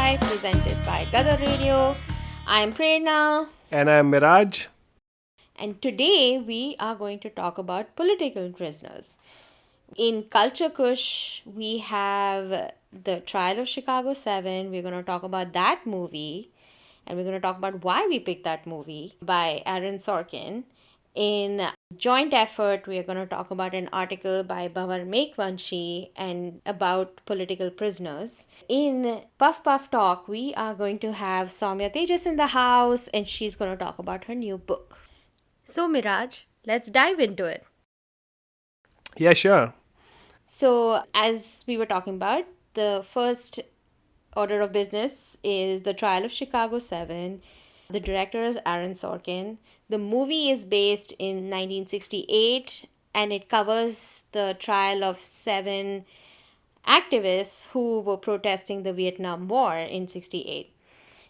well-nigh, presented by Gadar Radio. I'm Prerna, And I'm Miraj. and today we are going to talk about political prisoners. In Culture Kush, we have the trial of Chicago 7. We're going to talk about that movie, and we're going to talk about why we picked that movie by Aaron Sorkin. In joint effort, we are going to talk about an article by Bhanwar Meghwanshi and about political prisoners. In Puff Puff Talk, we are going to have Saumya Tejas in the house, and she's going to talk about her new book. So, Miraj, let's dive into it. Yeah, sure. So, as we were talking about, the first order of business is the trial of Chicago 7. The director is Aaron Sorkin. The movie is based in 1968 and it covers the trial of 7 activists who were protesting the Vietnam War in 68.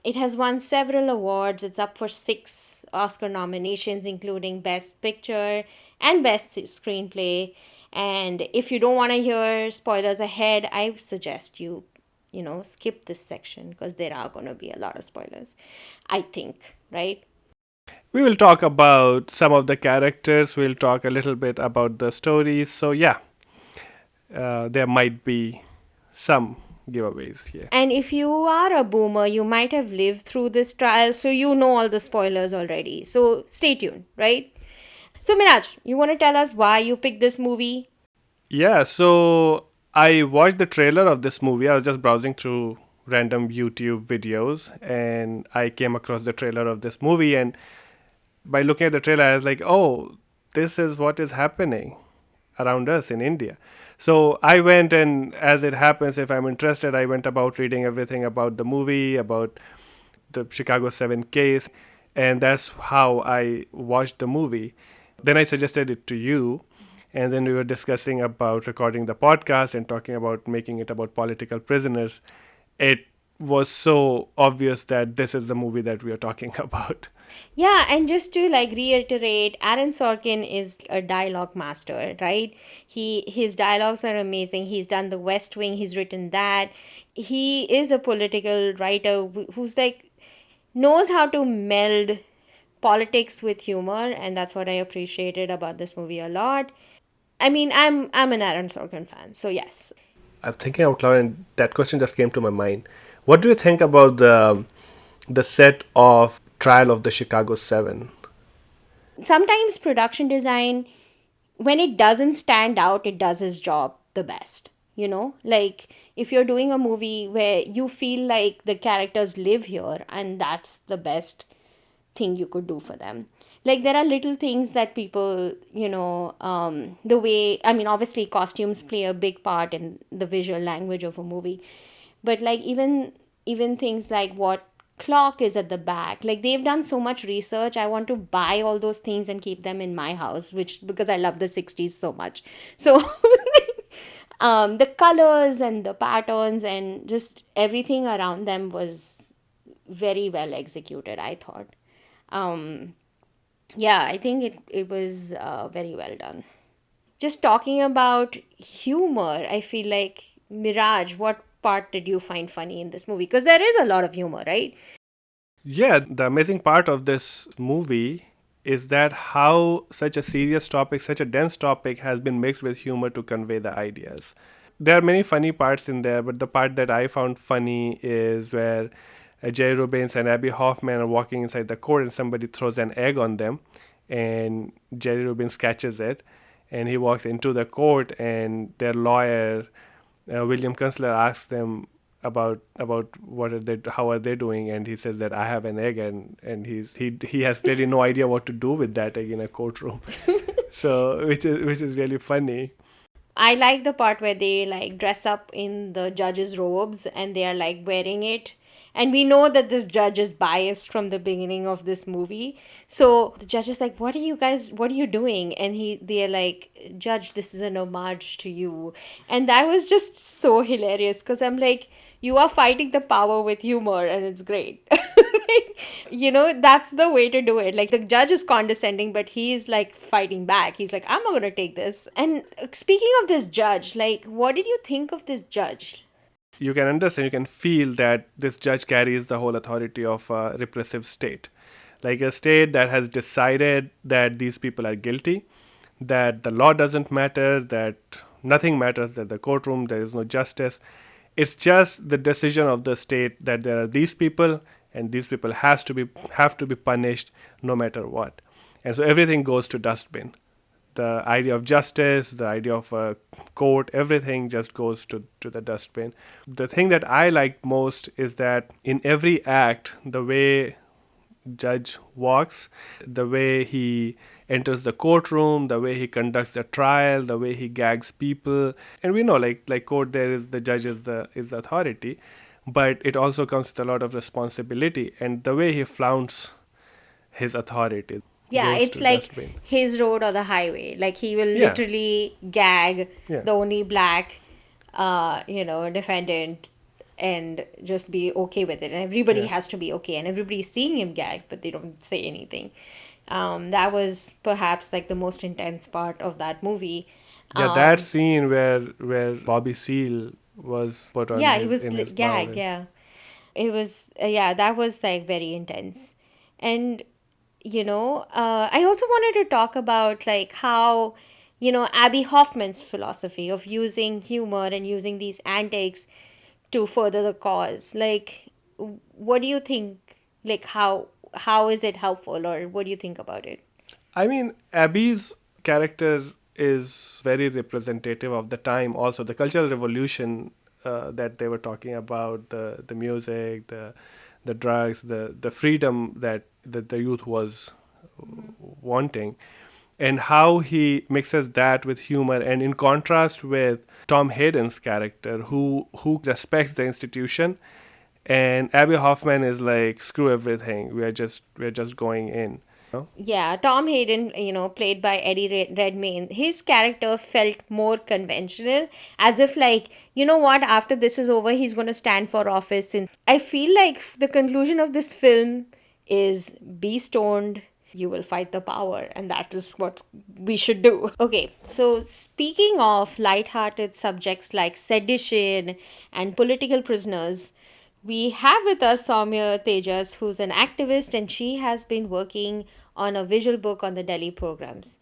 It has won several awards. It's up for 6 Oscar nominations, including Best Picture and Best Screenplay. And if you don't want to hear spoilers ahead, I suggest you skip this section because there are going to be a lot of spoilers, I think, right? We will talk about some of the characters. We'll talk a little bit about the stories. So, yeah, there might be some giveaways here. And if you are a boomer, you might have lived through this trial, so you know all the spoilers already. So stay tuned, right? So, Miraj, you want to tell us why you picked this movie? Yeah, so I watched the trailer of this movie. I was just browsing through random YouTube videos and I came across the trailer of this movie. And by looking at the trailer, I was like, oh, this is what is happening around us in India. So I went, and as it happens, if I'm interested, I went about reading everything about the movie, about the Chicago 7 case, and that's how I watched the movie. Then I suggested it to you, and then we were discussing about recording the podcast and talking about making it about political prisoners. It was so obvious that this is the movie that we are talking about. Yeah, and just to reiterate, Aaron Sorkin is a dialogue master, right? His dialogues are amazing. He's done The West Wing, he's written that. He is a political writer who's knows how to meld politics with humor, and that's what I appreciated about this movie a lot. I mean, I'm an Aaron Sorkin fan, so yes. I'm thinking out loud, and that question just came to my mind. What do you think about the set of Trial of the Chicago 7? Sometimes production design, when it doesn't stand out, it does its job the best. Like if you're doing a movie where you feel like the characters live here, and that's the best thing you could do for them. Like there are little things that people, the way, I mean, obviously costumes play a big part in the visual language of a movie, but like even things like what clock is at the back, like they've done so much research. I want to buy all those things and keep them in my house, which because I love the 60s so much. So the colors and the patterns and just everything around them was very well executed, I thought. Yeah, I think it was very well done. Just talking about humor, I feel like, Miraj, what part did you find funny in this movie? Because there is a lot of humor, right? Yeah, the amazing part of this movie is that how such a serious topic, such a dense topic, has been mixed with humor to convey the ideas. There are many funny parts in there, but the part that I found funny is where Jerry Rubens and Abby Hoffman are walking inside the court and somebody throws an egg on them, and Jerry Rubens catches it, and he walks into the court, and their lawyer William Kunstler asks them about what are they, how are they doing, and he says that I have an egg, and he has really no idea what to do with that egg in a courtroom. So which is really funny. I like the part where they dress up in the judge's robes and they are wearing it. And we know that this judge is biased from the beginning of this movie. So the judge is like, what are you doing? And they're like, Judge, this is an homage to you. And that was just so hilarious because I'm like, you are fighting the power with humor and it's great. That's the way to do it. Like the judge is condescending, but he's fighting back. He's like, I'm not going to take this. And speaking of this judge, what did you think of this judge? you can understand, you can feel that this judge carries the whole authority of a repressive state. Like a state that has decided that these people are guilty, that the law doesn't matter, that nothing matters, that the courtroom, there is no justice. It's just the decision of the state that there are these people, and these people have to be punished no matter what. And so everything goes to dustbin. The idea of justice, the idea of a court, everything just goes to the dustbin. The thing that I like most is that in every act, the way judge walks, the way he enters the courtroom, the way he conducts the trial, the way he gags people, and we know like court, there is the judge is the authority, but it also comes with a lot of responsibility, and the way he flaunts his authority Yeah, goes it's to like dustbin. his road or the highway. Like he will Yeah, literally gag yeah, the only black, defendant and just be okay with it. And everybody yeah. has to be okay. And everybody's seeing him gag, but they don't say anything. That was perhaps like the most intense part of that movie. Yeah, that scene where Bobby Seale was put on Yeah, he his was in his mouth. gagged. Yeah, it was. Yeah, that was like very intense. And I also wanted to talk about like how Abby Hoffman's philosophy of using humor and using these antics to further the cause. Like, what do you think? Like, how is it helpful, or what do you think about it? I mean, Abby's character is very representative of the time. Also, the cultural revolution that they were talking about, the music, the drugs, the freedom that the youth was wanting, and how he mixes that with humor. And in contrast with Tom Hayden's character, who respects the institution, and Abby Hoffman is like, screw everything. We're just going in. Yeah, Tom Hayden, played by Eddie Redmayne, his character felt more conventional, as if, like, you know what, after this is over, he's going to stand for office. And I feel like the conclusion of this film is be stoned, you will fight the power, and that is what we should do. Okay, so speaking of light-hearted subjects like sedition and political prisoners, we have with us Saumya Tejas, who's an activist, and she has been working on a visual book on the Delhi programs.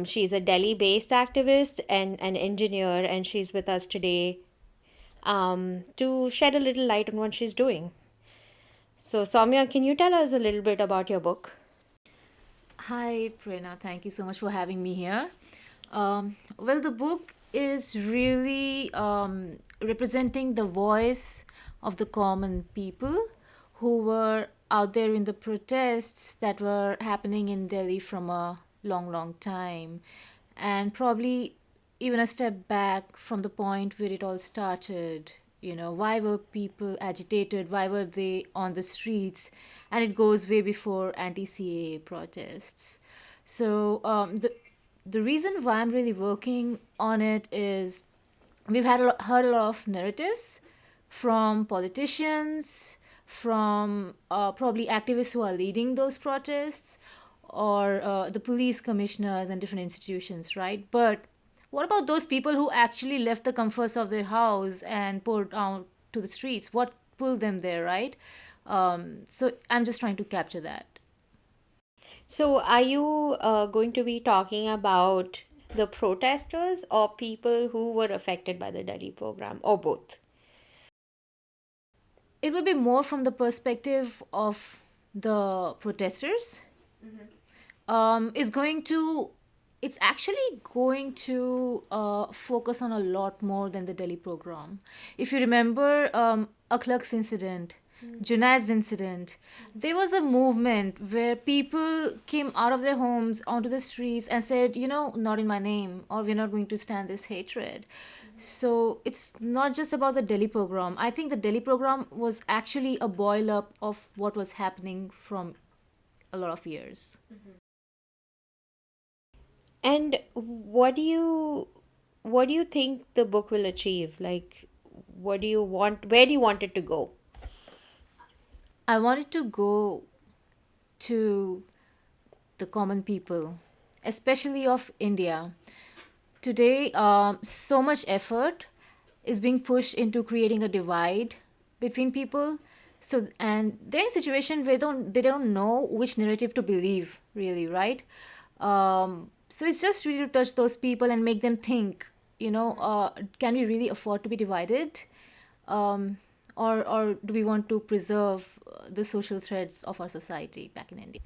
She's a Delhi based activist and an engineer, and she's with us today to shed a little light on what she's doing. So, Saumya, can you tell us a little bit about your book? Hi, Prerna. Thank you so much for having me here. Well, the book is really representing the voice of the common people who were out there in the protests that were happening in Delhi from a long, long time, and probably even a step back from the point where it all started. Why were people agitated? Why were they on the streets? And it goes way before anti-CAA protests. So the reason why I'm really working on it is we've heard a lot of narratives from politicians, from probably activists who are leading those protests, or the police commissioners and different institutions, right? But what about those people who actually left the comforts of their house and poured out to the streets? What pulled them there, right? So I'm just trying to capture that. So, are you going to be talking about the protesters or people who were affected by the Delhi program, or both? It will be more from the perspective of the protesters. Is going to It's actually going to focus on a lot more than the Delhi program. If you remember, Akhlaq's incident, Junaid's incident, there was a movement where people came out of their homes onto the streets and said, not in my name, or we're not going to stand this hatred. So it's not just about the Delhi program. I think the Delhi program was actually a boil up of what was happening from a lot of years. And what do you think the book will achieve? Like, what do you want? Where do you want it to go? I wanted to go to the common people, especially of India. Today, so much effort is being pushed into creating a divide between people. So, and they're in a situation where they don't know which narrative to believe, really, right? So it's just really to touch those people and make them think, can we really afford to be divided? Um, or do we want to preserve the social threads of our society back in India?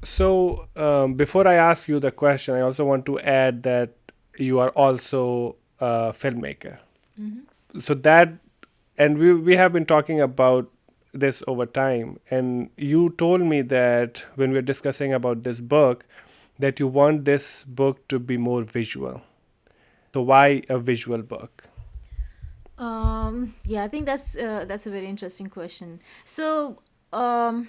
So, before I ask you the question, I also want to add that you are also a filmmaker. So that, and we have been talking about this over time, and you told me that when we were discussing about this book, that you want this book to be more visual. So why a visual book? Yeah, I think that's a very interesting question. So, um,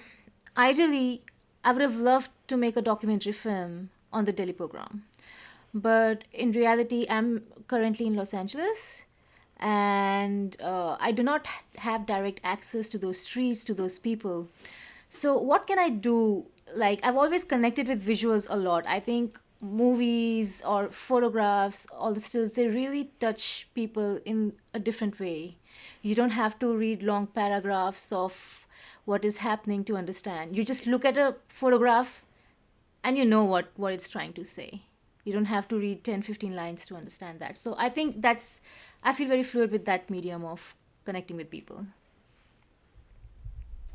ideally, I would have loved to make a documentary film on the Delhi pogrom, but in reality, I'm currently in Los Angeles, and I do not have direct access to those streets, to those people. So, what can I do? Like, I've always connected with visuals a lot. I think movies or photographs, all the stills, they really touch people in a different way. You don't have to read long paragraphs of what is happening to understand. You just look at a photograph and you know what it's trying to say. You don't have to read 10, 15 lines to understand that. So I think I feel very fluid with that medium of connecting with people.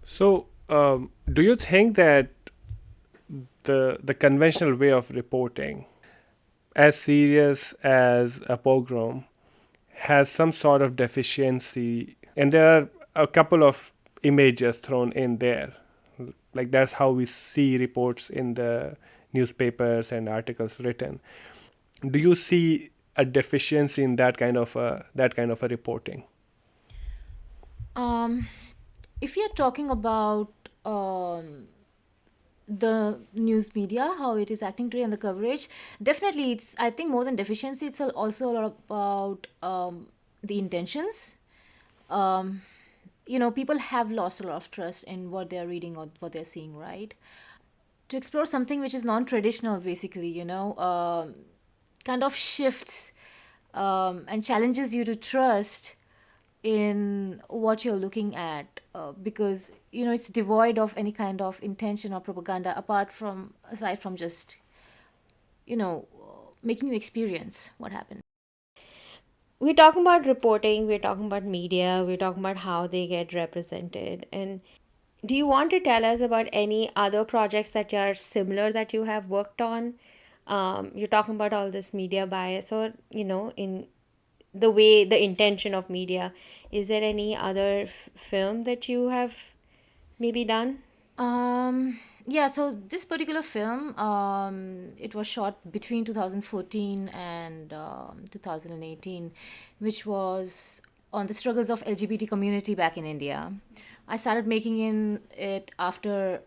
So, do you think that the conventional way of reporting, as serious as a pogrom, has some sort of deficiency, and there are a couple of images thrown in there, like that's how we see reports in the newspapers and articles written. Do you see a deficiency in that kind of a reporting? Um, if you're talking about the news media, how it is acting today and the coverage, definitely it's, I think, more than deficiency, it's also a lot about the intentions. Um, People have lost a lot of trust in what they're reading or what they're seeing, right? To explore something which is non-traditional, basically, kind of shifts and challenges you to trust in what you're looking at, because it's devoid of any kind of intention or propaganda, aside from just making you experience what happened. We're talking about reporting, we're talking about media, we're talking about how they get represented. And do you want to tell us about any other projects that are similar that you have worked on? You're talking about all this media bias, or, in the way, the intention of media. Is there any other film that you have maybe done? Yeah, so this particular film, it was shot between 2014 and 2018, which was on the struggles of LGBT community back in India. I started making it after,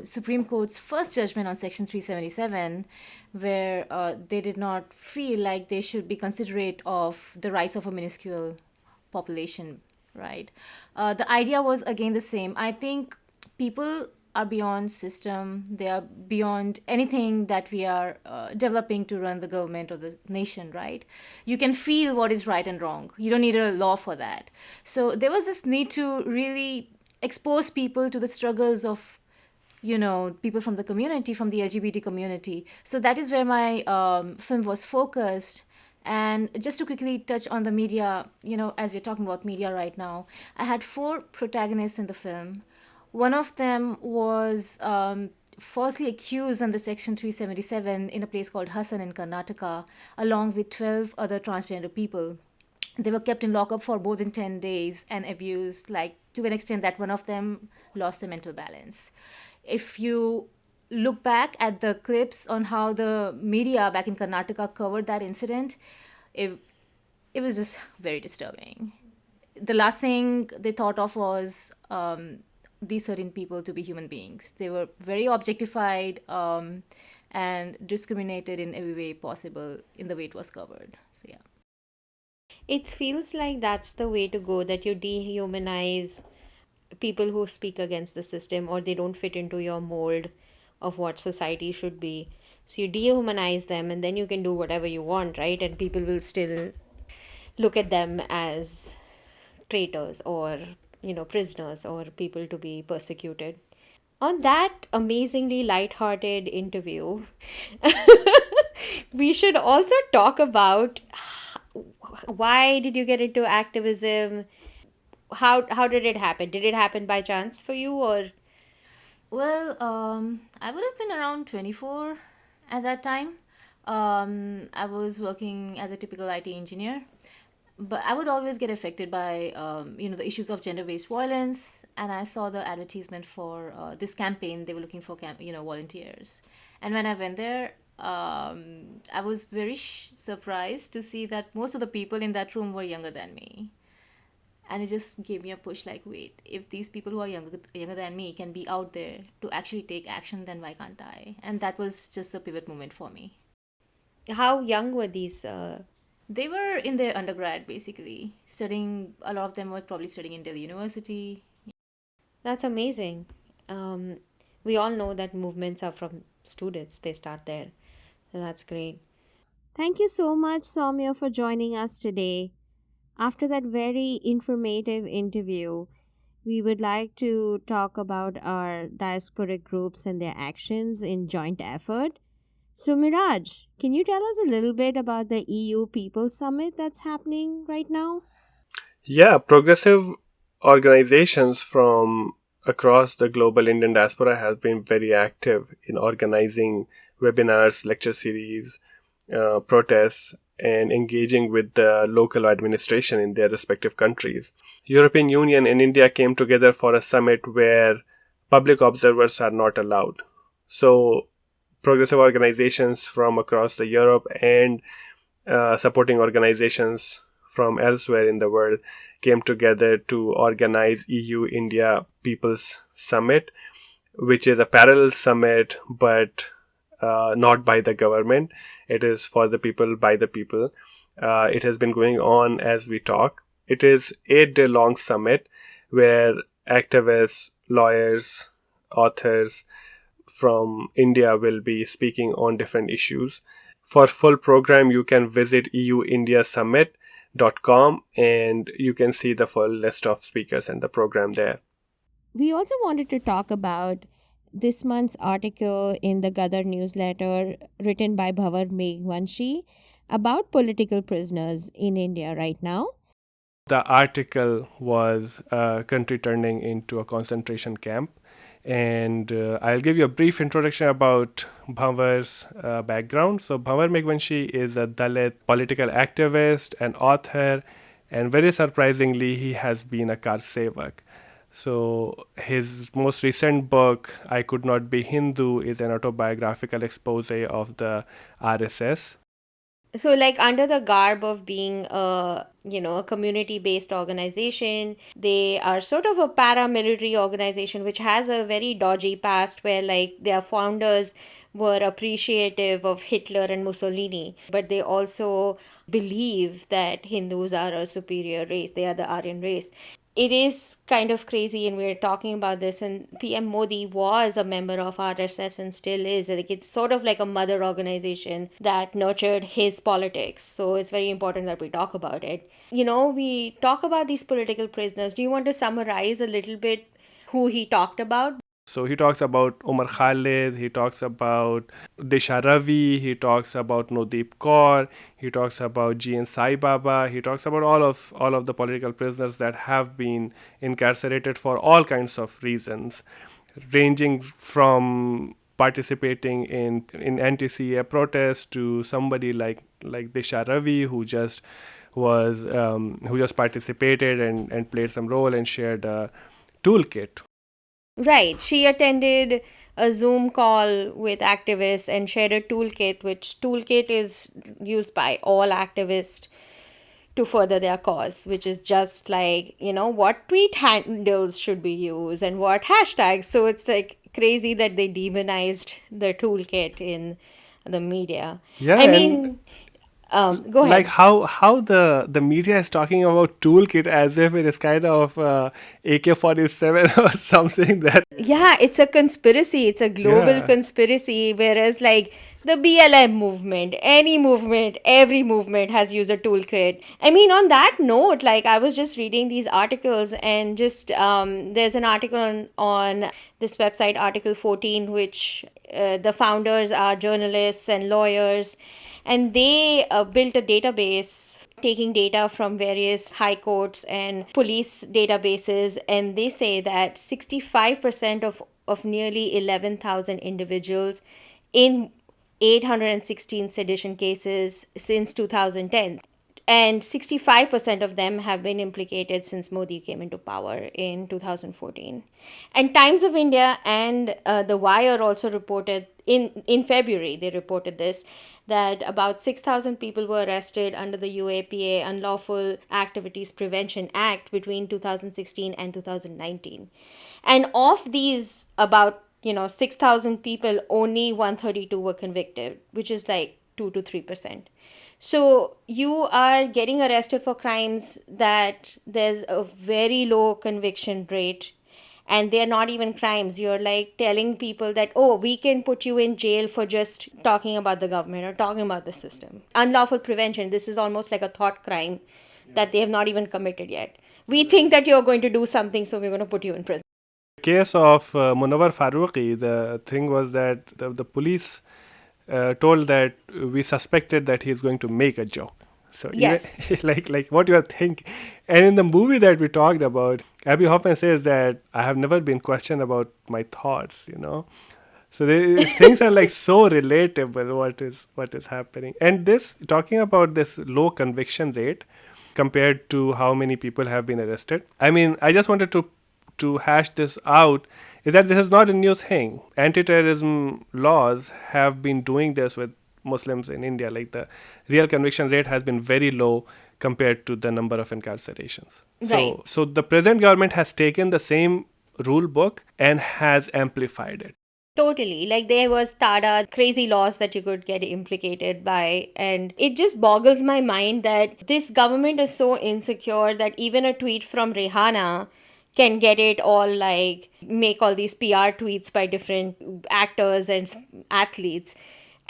Supreme Court's first judgment on Section 377, where they did not feel like they should be considerate of the rights of a minuscule population, right? The idea was again the same. I think people are beyond system. They are beyond anything that we are developing to run the government or the nation, right? You can feel what is right and wrong. You don't need a law for that. So there was this need to really expose people to the struggles of people from the community, from the LGBT community. So that is where my film was focused. And just to quickly touch on the media, as we're talking about media right now, I had four protagonists in the film. One of them was falsely accused under Section 377 in a place called Hassan in Karnataka, along with 12 other transgender people. They were kept in lockup for more than 10 days and abused, like to an extent that one of them lost their mental balance. If you look back at the clips on how the media back in Karnataka covered that incident, it, it was just very disturbing. The last thing they thought of was these certain people to be human beings. They were very objectified and discriminated in every way possible in the way it was covered. So, yeah. It feels like that's the way to go, that you dehumanize people who speak against the system, or they don't fit into your mold of what society should be. So you dehumanize them, and then you can do whatever you want, right? And people will still look at them as traitors or, prisoners or people to be persecuted. On that amazingly light-hearted interview, we should also talk about why did you get into activism? How did it happen? Did it happen by chance for you, or Well, I would have been around 24 at that time. I was working as a typical IT engineer, but I would always get affected by, the issues of gender-based violence. And I saw the advertisement for this campaign. They were looking for, volunteers. And when I went there, I was very surprised to see that most of the people in that room were younger than me, and it just gave me a push, like, wait, if these people who are younger than me can be out there to actually take action, then why can't I? And that was just a pivot moment for me. how young were these? They were in their undergrad, basically studying. A lot of them were probably studying in Delhi University. That's amazing. Um, we all know that movements are from students, they start there. So that's great. Thank you so much, Saumya, for joining us today. After that very informative interview, we would like to talk about our diasporic groups and their actions in joint effort. So, Miraj, can you tell us a little bit about the EU People Summit that's happening right now? Yeah, progressive organizations from across the global Indian diaspora have been very active in organizing webinars, lecture series, protests, and engaging with the local administration in their respective countries. European Union and India came together for a summit where public observers are not allowed. So progressive organizations from across the Europe and supporting organizations from elsewhere in the world came together to organize EU-India People's Summit, which is a parallel summit, but not by the government. It is for the people, by the people. It has been going on as we talk. It is 8-day long summit where activists, lawyers, authors from India will be speaking on different issues. For full program, you can visit euindiasummit.com and you can see the full list of speakers and the program there. We also wanted to talk about this month's article in the Gadar newsletter written by Bhanwar Meghwanshi about political prisoners in India right now. The article was a country turning into a concentration camp. And I'll give you a brief introduction about Bhanwar's background. So, Bhanwar Meghwanshi is a Dalit political activist and author, and very surprisingly, he has been a kar sevak. So, his most recent book, I Could Not Be Hindu, is an autobiographical expose of the RSS. So, like, under the garb of being a community based organization, they are sort of a paramilitary organization which has a very dodgy past, where like their founders were appreciative of Hitler and Mussolini, but they also believe that Hindus are a superior race, they are the Aryan race. It is kind of crazy, and we're talking about this, and PM Modi was a member of RSS and still is. Like, it's sort of like a mother organization that nurtured his politics, so it's very important that we talk about it. We talk about these political prisoners. Do you want to summarize a little bit who he talked about? So he talks about Omar Khalid, he talks about Disha Ravi, he talks about Nodeep Kaur, he talks about G.N. Sai Baba, he talks about all of the political prisoners that have been incarcerated for all kinds of reasons, ranging from participating in anti-CA protests to somebody like Disha Ravi who just participated and played some role and shared a toolkit. Right. She attended a Zoom call with activists and shared a toolkit, which toolkit is used by all activists to further their cause, which is just like, what tweet handles should be used and what hashtags. So it's like crazy that they demonized the toolkit in the media. Yeah, I and mean, go like ahead. how the media is talking about toolkit as if it is kind of AK-47 or something that Yeah, it's a conspiracy. It's a global yeah. conspiracy. Whereas, like, The BLM movement, any movement, every movement has used a toolkit. I mean, on that note, like I was just reading these articles, and just there's an article on this website, Article 14, which the founders are journalists and lawyers, and they built a database taking data from various high courts and police databases, and they say that 65% of nearly 11,000 individuals in 816 sedition cases since 2010. And 65% of them have been implicated since Modi came into power in 2014. And Times of India and The Wire also reported in February, they reported this, that about 6,000 people were arrested under the UAPA Unlawful Activities Prevention Act between 2016 and 2019. And of these, about 6,000 people, only 132 were convicted, which is like 2 to 3%. So you are getting arrested for crimes that there's a very low conviction rate, and they're not even crimes. You're like telling people that, oh, we can put you in jail for just talking about the government or talking about the system. Unlawful prevention, this is almost like a thought crime that they have not even committed yet. We think that you're going to do something, so we're going to put you in prison. Case of Munawar Farooqi, the thing was that the police told that we suspected that he's going to make a joke. So Yes. like what you are thinking. And in the movie that we talked about, Abby Hoffman says that I have never been questioned about my thoughts, So things are like so relatable. What is happening, and this talking about this low conviction rate compared to how many people have been arrested. I mean, I just wanted to hash this out. Is that this is not a new thing. Anti-terrorism laws have been doing this with Muslims in India. Like the real conviction rate has been very low compared to the number of incarcerations. Right. So the present government has taken the same rule book and has amplified it. Totally. Like there was TADA, crazy laws that you could get implicated by. And it just boggles my mind that this government is so insecure that even a tweet from Rihanna can get it all, like make all these PR tweets by different actors and athletes,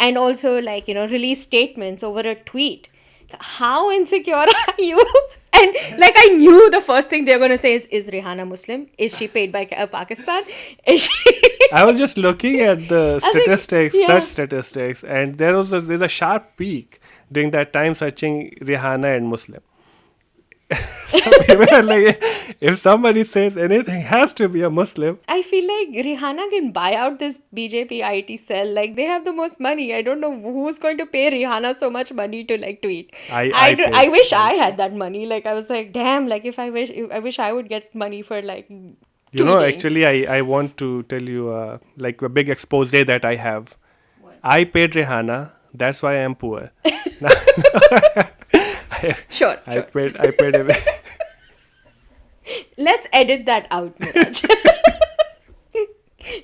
and also like release statements over a tweet. How insecure are you? And like I knew the first thing they're going to say is Rihanna Muslim? Is she paid by Pakistan? Is she? I was just looking at the I was like, statistics, yeah. search statistics, and there's a sharp peak during that time searching Rihanna and Muslim. So people are like, if somebody says anything, has to be a Muslim. I feel like Rihanna can buy out this BJP IT cell. Like they have the most money. I don't know who's going to pay Rihanna so much money to like tweet. I wish I had that money. Like I was like, damn. Like I wish I would get money for like. Tweeting. Actually, I want to tell you like a big expose that I have. What? I paid Rihanna. That's why I am poor. Sure. I paid him. Let's edit that out, Miraj.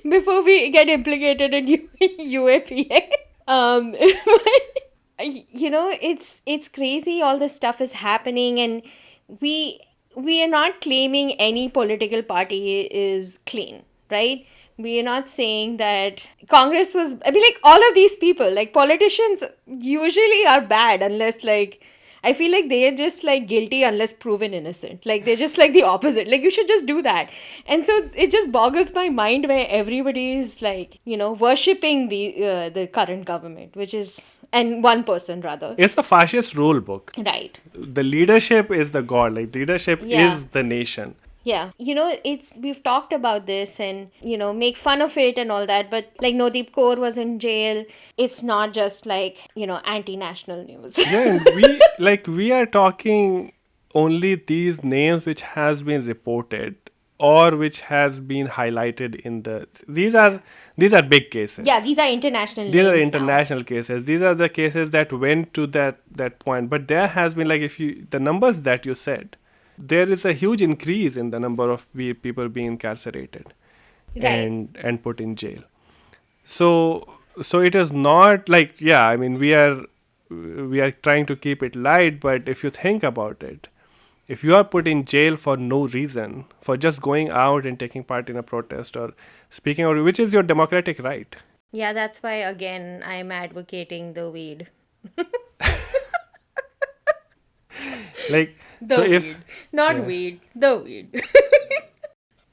Before we get implicated in UAPA. It's crazy. All this stuff is happening, and we are not claiming any political party is clean, right? We are not saying that Congress was. I mean, like all of these people, like politicians, usually are bad unless like. I feel like they are just like guilty unless proven innocent. Like they're just like the opposite. Like you should just do that. And so it just boggles my mind where everybody is like, worshipping the current government, which is, and one person rather. It's a fascist rule book. Right. The leadership is the god. Like leadership is the nation. Yeah, we've talked about this and, make fun of it and all that, but like Nodeep Kaur was in jail. It's not just like, anti-national news. Yeah, and we are talking only these names which has been reported or which has been highlighted in these are big cases. Yeah, these are international These are names international now. cases. These are the cases that went to that point. But there has been the numbers that you said, there is a huge increase in the number of people being incarcerated and put in jail. So it is not like, I mean, we are trying to keep it light, but if you think about it, if you are put in jail for no reason, for just going out and taking part in a protest or speaking out, which is your democratic right. Yeah, that's why again I'm advocating the weed. Like, so The if, weed. Not yeah, weed. The weed.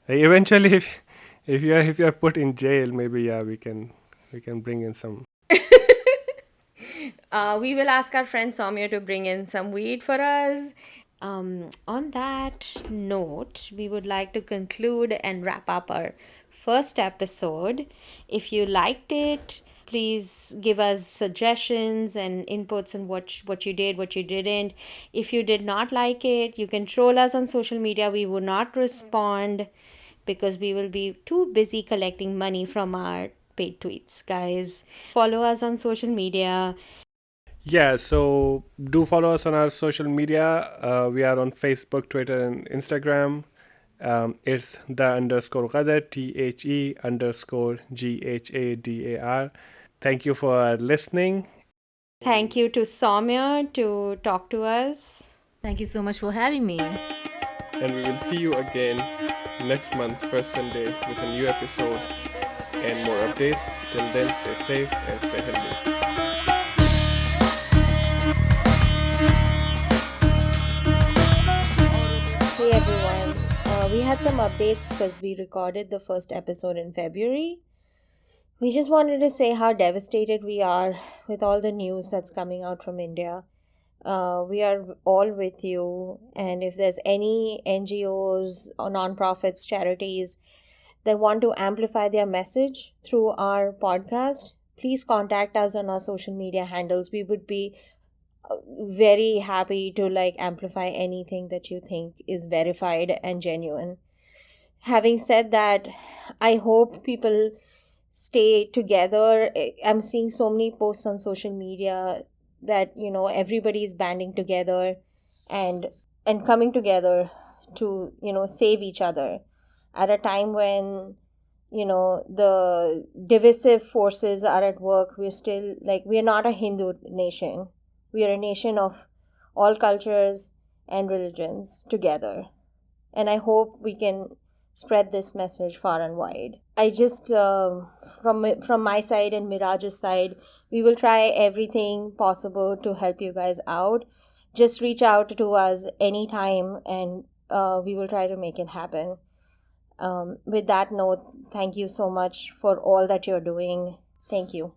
eventually if you are put in jail, maybe yeah, we can bring in some. We will ask our friend Saumya to bring in some weed for us. On that note, we would like to conclude and wrap up our first episode. If you liked it, please give us suggestions and inputs on what you did, what you didn't. If you did not like it, you can troll us on social media. We will not respond because we will be too busy collecting money from our paid tweets, guys. Follow us on social media. Yeah, so do follow us on our social media. We are on Facebook, Twitter, and Instagram. It's the underscore Ghadar, THE underscore GHADAR. Thank you for listening, Thank you to Saumya to talk to us. Thank you so much for having me. and we will see you again next month, first Sunday, with a new episode and more updates. Till then, stay safe and stay healthy. Hey everyone, we had some updates because we recorded the first episode in February. We just wanted to say how devastated we are with all the news that's coming out from India. We are all with you, and if there's any NGOs or nonprofits, charities that want to amplify their message through our podcast, please contact us on our social media handles. We would be very happy to like amplify anything that you think is verified and genuine. Having said that, I hope people stay together. I'm seeing so many posts on social media that everybody's banding together and coming together to save each other at a time when the divisive forces are at work. We're still like, we're not a Hindu nation. We are a nation of all cultures and religions together, and I hope we can spread this message far and wide. I just from my side and Miraj's side, we will try everything possible to help you guys out. Just reach out to us anytime, and we will try to make it happen. With that note, thank you so much for all that you're doing. Thank you.